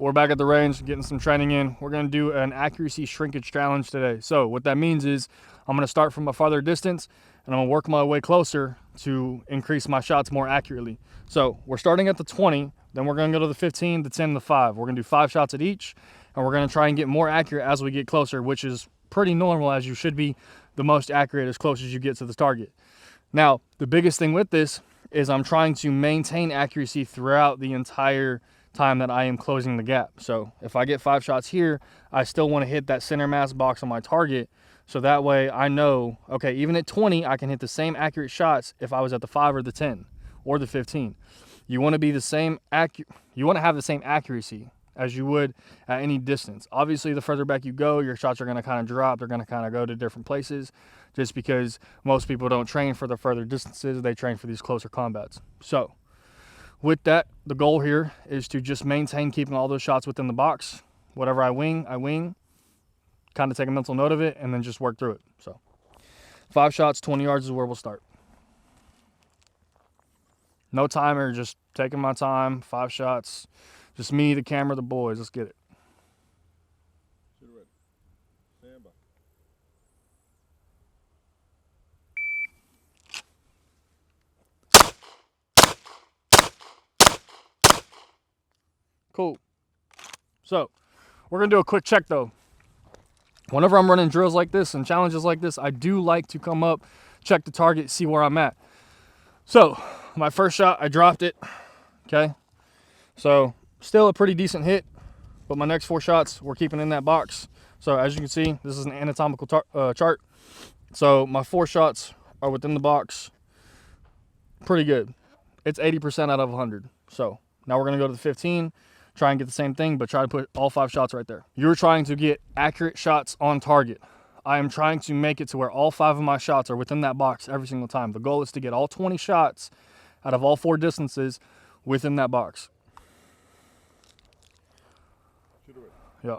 we're back at the range, getting some training in. We're gonna do an accuracy shrinkage challenge today. So what that means is I'm gonna start from a farther distance and I'm gonna work my way closer to increase my shots more accurately. So we're starting at the 20, then we're gonna go to the 15, the 10, the 5. We're gonna do 5 shots at each, and we're gonna try and get more accurate as we get closer, which is pretty normal, as you should be the most accurate as close as you get to the target. Now, the biggest thing with this is I'm trying to maintain accuracy throughout the entire time that I am closing the gap. So if I get 5 shots here, I still want to hit that center mass box on my target, so that way I know, okay, even at 20, I can hit the same accurate shots if I was at the 5 or the 10 or the 15. You want to be the same you want to have the same accuracy as you would at any distance. Obviously, the further back you go, your shots are going to kind of drop. They're going to kind of go to different places, just because most people don't train for the further distances. They train for these closer combats. So with that, the goal here is to just maintain keeping all those shots within the box. Whatever I wing, kind of take a mental note of it, and then just work through it. So 5 shots, 20 yards is where we'll start. No timer, just taking my time. 5 shots. Just me, the camera, the boys. Let's get it. Shoot ready. Stand by. Cool. So we're going to do a quick check though. Whenever I'm running drills like this and challenges like this, I do like to come up, check the target, see where I'm at. So my first shot, I dropped it. Okay. So still a pretty decent hit, but my next 4 shots we're keeping in that box. So as you can see, this is an anatomical chart. So my 4 shots are within the box. Pretty good. It's 80% out of 100. So now we're going to go to the 15, try and get the same thing, but try to put all 5 shots right there. You're trying to get accurate shots on target. I am trying to make it to where all 5 of my shots are within that box every single time. The goal is to get all 20 shots out of all 4 distances within that box. Yeah.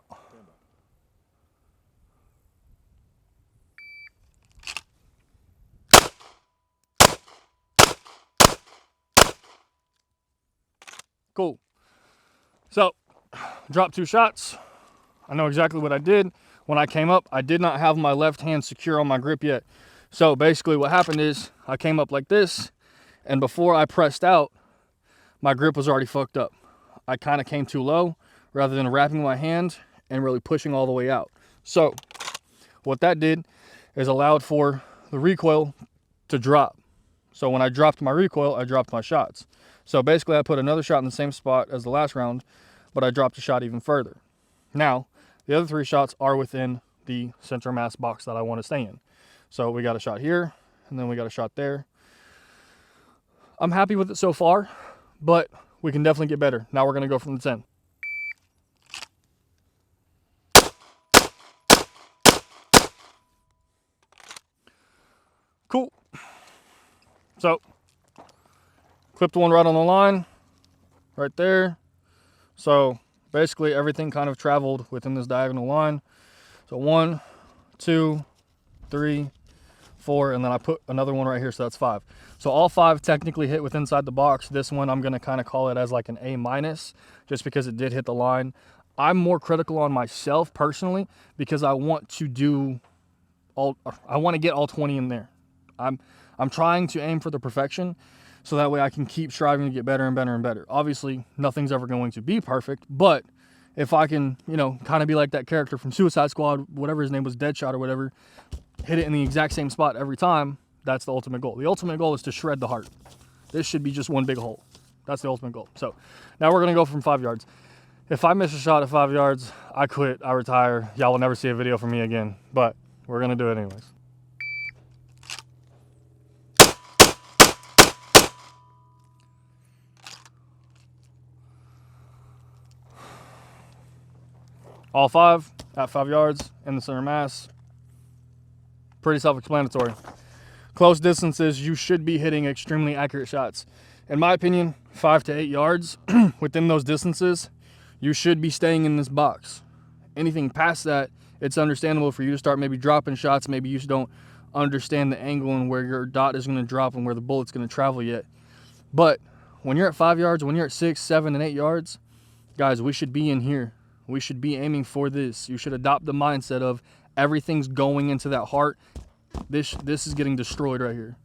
Cool. So, dropped 2 shots. I know exactly what I did. When I came up, I did not have my left hand secure on my grip yet. So basically what happened is I came up like this, and before I pressed out, my grip was already fucked up. I kind of came too low rather than wrapping my hand and really pushing all the way out. So what that did is allowed for the recoil to drop. So when I dropped my recoil, I dropped my shots. So basically I put another shot in the same spot as the last round, but I dropped a shot even further. Now, the other 3 shots are within the center mass box that I want to stay in. So we got a shot here, and then we got a shot there. I'm happy with it so far, but we can definitely get better. Now we're going to go from the 10. Cool. So, clipped one right on the line, right there. So basically everything kind of traveled within this diagonal line. So 1, 2, 3, 4, and then I put another one right here, so that's 5. So all 5 technically hit with inside the box. This one I'm gonna kind of call it as like an A-, just because it did hit the line. I'm more critical on myself personally because I want to get all 20 in there. I'm trying to aim for the perfection, so that way I can keep striving to get better and better and better. Obviously, nothing's ever going to be perfect, but if I can, kind of be like that character from Suicide Squad, whatever his name was, Deadshot or whatever, hit it in the exact same spot every time, that's the ultimate goal. The ultimate goal is to shred the heart. This should be just one big hole. That's the ultimate goal. So now we're going to go from 5 yards. If I miss a shot at 5 yards, I quit, I retire. Y'all will never see a video from me again, but we're going to do it anyways. All 5 at 5 yards in the center mass. Pretty self-explanatory. Close distances, you should be hitting extremely accurate shots. In my opinion, 5 to 8 yards within those distances, you should be staying in this box. Anything past that, it's understandable for you to start maybe dropping shots. Maybe you just don't understand the angle and where your dot is going to drop and where the bullet's going to travel yet. But when you're at 5 yards, when you're at 6, 7, and 8 yards, Guys, we should be in here. We should be aiming for this. You should adopt the mindset of everything's going into that heart. This is getting destroyed right here.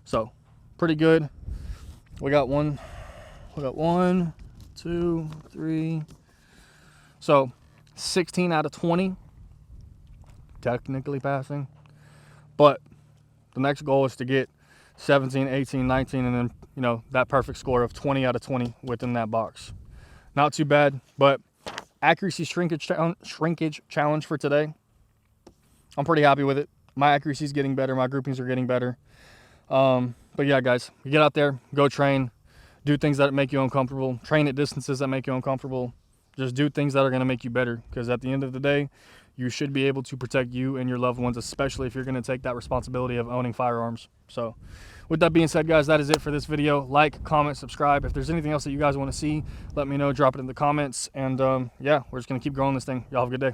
So, pretty good. We got one, 2, 3. So, 16 out of 20. Technically passing. But the next goal is to get 17, 18, 19, and then, you know, that perfect score of 20 out of 20 within that box. Not too bad, but accuracy shrinkage challenge for today. I'm pretty happy with it. My accuracy is getting better. My groupings are getting better. But yeah, guys, you get out there, go train, do things that make you uncomfortable, train at distances that make you uncomfortable. Just do things that are going to make you better, because at the end of the day, you should be able to protect you and your loved ones, especially if you're going to take that responsibility of owning firearms. So with that being said, guys, that is it for this video. Like, comment, subscribe. If there's anything else that you guys want to see, let me know. Drop it in the comments. And yeah, we're just going to keep growing this thing. Y'all have a good day.